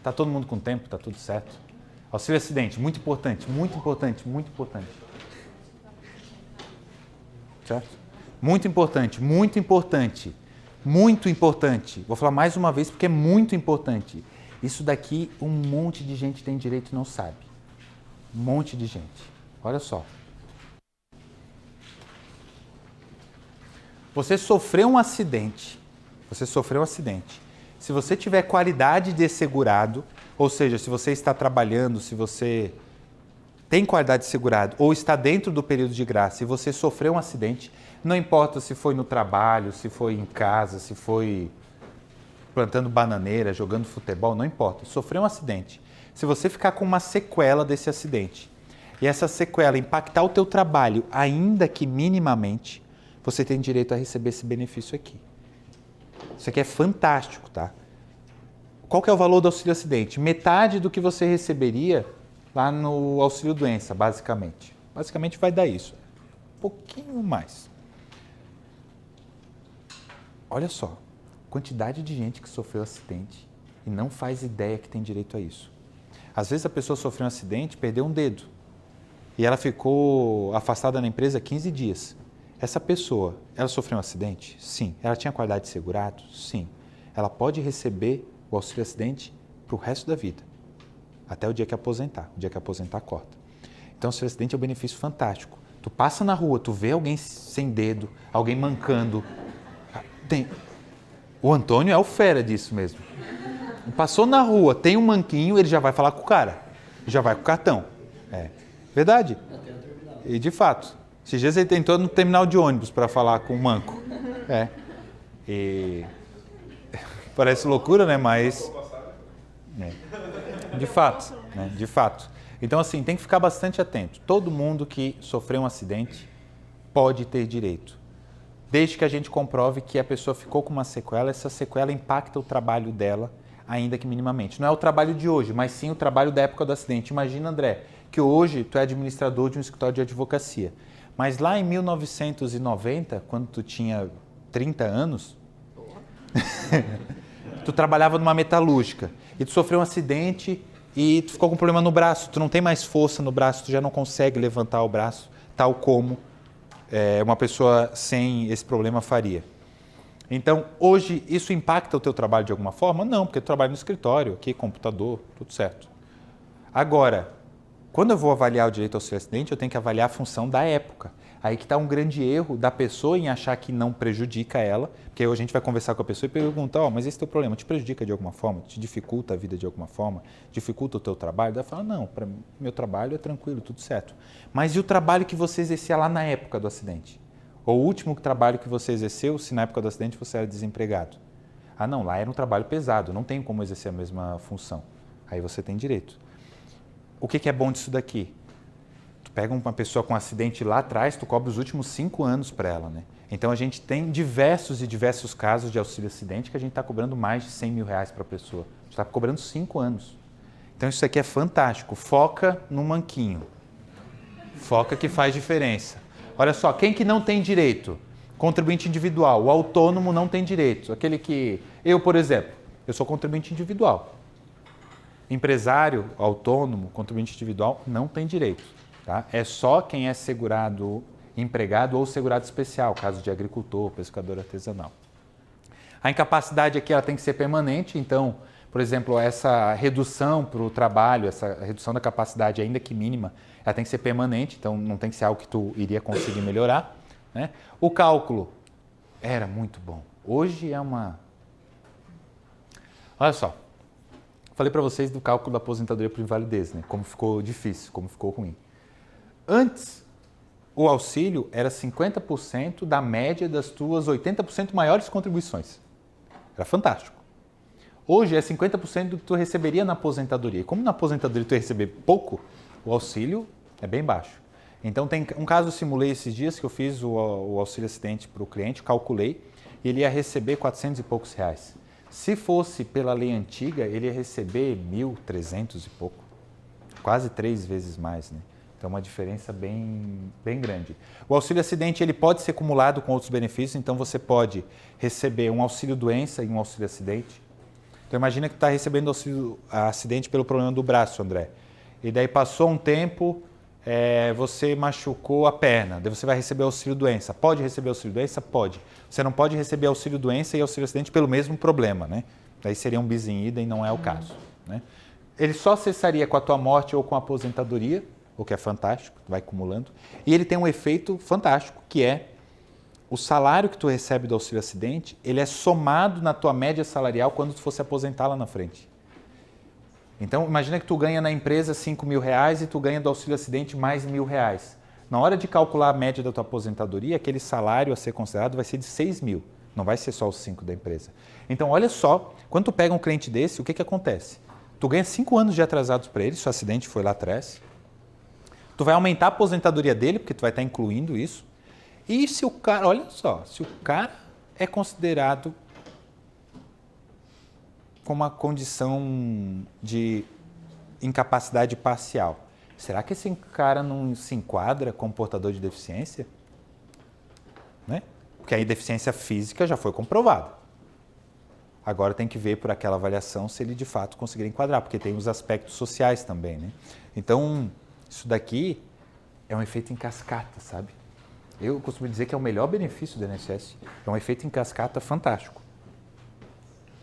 Tá todo mundo com tempo, tá tudo certo. Auxílio acidente, muito importante, muito importante, muito importante. Certo? Muito importante, muito importante, muito importante. Vou falar mais uma vez porque é muito importante. Isso daqui um monte de gente tem direito e não sabe. Um monte de gente. Olha só. Você sofreu um acidente. Você sofreu um acidente. Se você tiver qualidade de segurado, ou seja, se você está trabalhando, se você tem qualidade de segurado ou está dentro do período de graça e você sofreu um acidente, não importa se foi no trabalho, se foi em casa, se foi plantando bananeira, jogando futebol, não importa. Sofreu um acidente. Se você ficar com uma sequela desse acidente e essa sequela impactar o teu trabalho, ainda que minimamente, você tem direito a receber esse benefício aqui. Isso aqui é fantástico, tá? Qual que é o valor do auxílio acidente? Metade do que você receberia lá no auxílio doença, basicamente. Basicamente vai dar isso. Um pouquinho mais. Olha só, quantidade de gente que sofreu acidente e não faz ideia que tem direito a isso. Às vezes a pessoa sofreu um acidente, perdeu um dedo e ela ficou afastada da empresa 15 dias. Essa pessoa, ela sofreu um acidente? Sim. Ela tinha qualidade de segurado? Sim. Ela pode receber o auxílio acidente para o resto da vida, até o dia que aposentar. O dia que aposentar, corta. Então, o auxílio acidente é um benefício fantástico. Tu passa na rua, tu vê alguém sem dedo, alguém mancando. O Antônio é o fera disso mesmo. Passou na rua, tem um manquinho, ele já vai falar com o cara. Já vai com o cartão. É verdade. E de fato, esses dias ele tentou no terminal de ônibus para falar com o manco. E parece loucura, né? Mas de fato, né? De fato. Então, assim, tem que ficar bastante atento. Todo mundo que sofreu um acidente pode ter direito. Desde que a gente comprove que a pessoa ficou com uma sequela, essa sequela impacta o trabalho dela, ainda que minimamente. Não é o trabalho de hoje, mas sim o trabalho da época do acidente. Imagina, André, que hoje tu é administrador de um escritório de advocacia. Mas lá em 1990, quando tu tinha 30 anos, tu trabalhava numa metalúrgica e tu sofreu um acidente e tu ficou com um problema no braço. Tu não tem mais força no braço, tu já não consegue levantar o braço, tal como uma pessoa sem esse problema faria. Então, hoje, isso impacta o teu trabalho de alguma forma? Não, porque tu trabalha no escritório, aqui, computador, tudo certo. Agora, quando eu vou avaliar o direito ao auxílio acidente, eu tenho que avaliar a função da época. Aí que está um grande erro da pessoa em achar que não prejudica ela, porque aí a gente vai conversar com a pessoa e perguntar, mas esse teu problema te prejudica de alguma forma? Te dificulta a vida de alguma forma? Dificulta o teu trabalho? Ela fala, não, para meu trabalho é tranquilo, tudo certo. Mas e o trabalho que você exercia lá na época do acidente? Ou o último trabalho que você exerceu, se na época do acidente você era desempregado? Ah, não, lá era um trabalho pesado, não tem como exercer a mesma função. Aí você tem direito. O que é bom disso daqui? Tu pega uma pessoa com um acidente lá atrás, tu cobra os últimos 5 anos para ela, né? Então a gente tem diversos casos de auxílio acidente que a gente está cobrando mais de 100 mil reais para a pessoa. A gente está cobrando 5 anos. Então isso aqui é fantástico. Foca no manquinho. Foca que faz diferença. Olha só, quem que não tem direito? Contribuinte individual. O autônomo não tem direito. Aquele que... Eu, por exemplo, eu sou contribuinte individual. Empresário, autônomo, contribuinte individual, não tem direito. Tá? É só quem é segurado empregado ou segurado especial, caso de agricultor, pescador artesanal. A incapacidade aqui ela tem que ser permanente, então, por exemplo, essa redução para o trabalho, essa redução da capacidade, ainda que mínima, ela tem que ser permanente, então não tem que ser algo que tu iria conseguir melhorar. Né? O cálculo era muito bom. Hoje é uma... Olha só, falei para vocês do cálculo da aposentadoria por invalidez, né? Como ficou difícil, como ficou ruim. Antes, o auxílio era 50% da média das tuas 80% maiores contribuições. Era fantástico. Hoje é 50% do que tu receberia na aposentadoria. E como na aposentadoria tu ia receber pouco, o auxílio é bem baixo. Então tem um caso, eu simulei esses dias que eu fiz o auxílio acidente para o cliente, calculei, e ele ia receber 400 e poucos reais. Se fosse pela lei antiga, ele ia receber 1.300 e pouco. Quase 3 vezes mais, né? Então, uma diferença bem grande. O auxílio acidente ele pode ser acumulado com outros benefícios, então você pode receber um auxílio doença e um auxílio acidente. Então imagina que tu está recebendo acidente pelo problema do braço, André. E daí passou um tempo, você machucou a perna, daí você vai receber auxílio-doença. Pode receber auxílio-doença? Pode. Você não pode receber auxílio-doença e auxílio-acidente pelo mesmo problema, né? Daí seria um bis in idem, não é o caso, né? Ele só cessaria com a tua morte ou com a aposentadoria, o que é fantástico, vai acumulando. E ele tem um efeito fantástico, que é o salário que tu recebe do auxílio-acidente, ele é somado na tua média salarial quando tu for se aposentar lá na frente. Então, imagina que tu ganha na empresa R$5.000 e tu ganha do auxílio-acidente mais R$1.000. Na hora de calcular a média da tua aposentadoria, aquele salário a ser considerado vai ser de 6.000. Não vai ser só os 5 da empresa. Então, olha só, quando tu pega um cliente desse, o que acontece? Tu ganha 5 anos de atrasados para ele, se o acidente foi lá atrás. Tu vai aumentar a aposentadoria dele, porque tu vai estar incluindo isso. E se o cara, olha só, se o cara é considerado com uma condição de incapacidade parcial, será que esse cara não se enquadra como portador de deficiência? Né? Porque aí deficiência física já foi comprovada. Agora tem que ver por aquela avaliação se ele de fato conseguir enquadrar, porque tem os aspectos sociais também, né? Então, isso daqui é um efeito em cascata, sabe? Eu costumo dizer que é o melhor benefício do INSS. É um efeito em cascata fantástico.